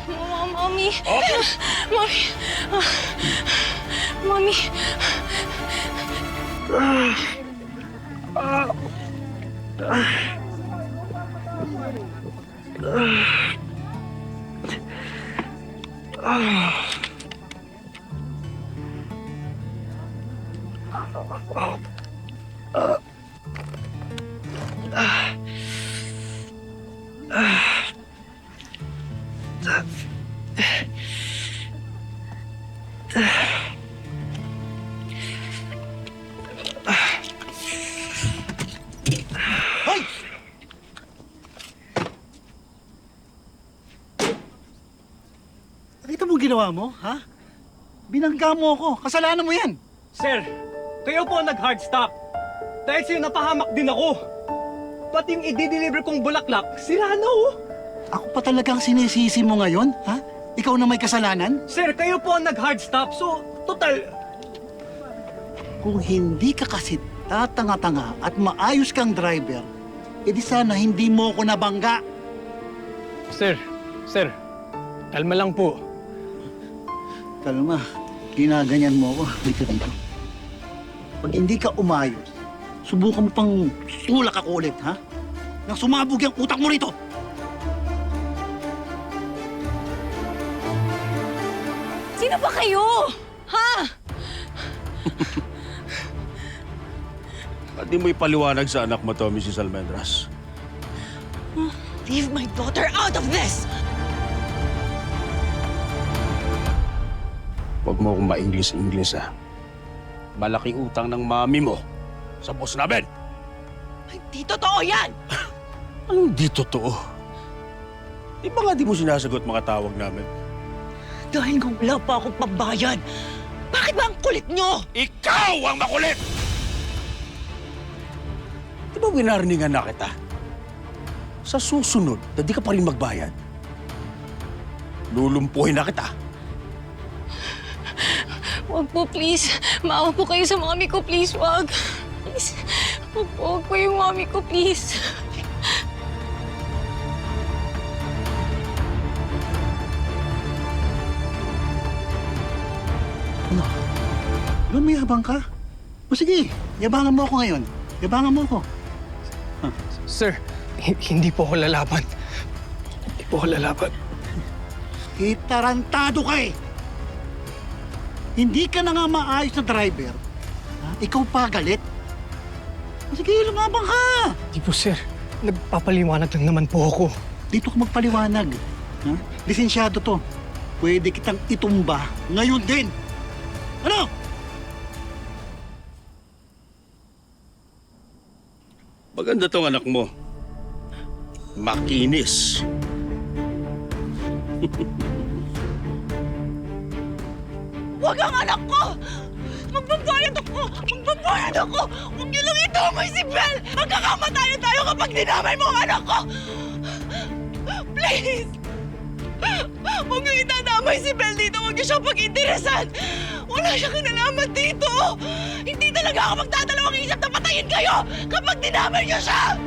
Mommy. Okay. Mommy. Mommy. Hoy! Nakita mo ginawa mo, ha? Binangga mo ako. Kasalanan mo yan. Sir, kayo po nag-hard stop. Dahil sa'yo napahamak din ako. Pati yung i-deliver kong bulaklak, sira na oh. Ako pa talagang sinisisi mo ngayon, ha? Ikaw na may kasalanan? Sir, kayo po ang nag-hard stop. So, total, Kung hindi ka kasi tatanga-tanga at maayos kang driver, edi sana hindi mo ako nabangga. Sir, kalma lang po. Kalma, ginaganyan mo ako. Dito. Pag hindi ka umayos, subukan mo pang tulak ako ulit, ha? Nang sumabog yung utak mo rito. Sino ba kayo? Ha? Ba't di mo ipaliwanag sa anak mo to, Mrs. Almendras? Leave my daughter out of this! Huwag mo akong ma-English, ha? Malaking utang ng mami mo sa boss namin. Hindi totoo yan! Anong di totoo? Di ba nga di mo sinasagot mga tawag namin? Dahil kung wala pa akong pambayad, bakit ba ang kulit nyo? Ikaw ang makulit! Di ba winarningan na kita? Sa susunod na di ka pa rin magbayad, lulumpuhin na kita. Wag po, please. Maawa po kayo sa mami ko, please. Wag. Please. Wag po yung mami ko, please. Ano? Doon may yabang ka? O sige, yabangan mo ako ngayon. Yabangan mo ako. Sir, hindi po ako lalaban. Hindi po ako lalaban. Itarantado ka eh! Hindi ka na nga maayos na driver. Ha? Ikaw pa galit? O sige, lumabang ka! Hindi po, sir. Nagpapaliwanag lang naman po ako. Dito ka magpaliwanag. Ha? Lisensyado to. Pwede kitang itumba ngayon din. Ano? Maganda tong anak mo. Makinis. Wag ang anak ko! Magbabayad ako! Magbabayad ako! Huwag niyo lang idamay si Belle! Magkakamatay tayo kapag dinamay mo ang anak ko! Please! Huwag niyo itadamay si Belle dito! Huwag niyo siyang pag-interesan! Wala siyang kinalaman dito! Hindi talaga ako magdadalawang isip na patayin kayo kapag dinamay niyo siya!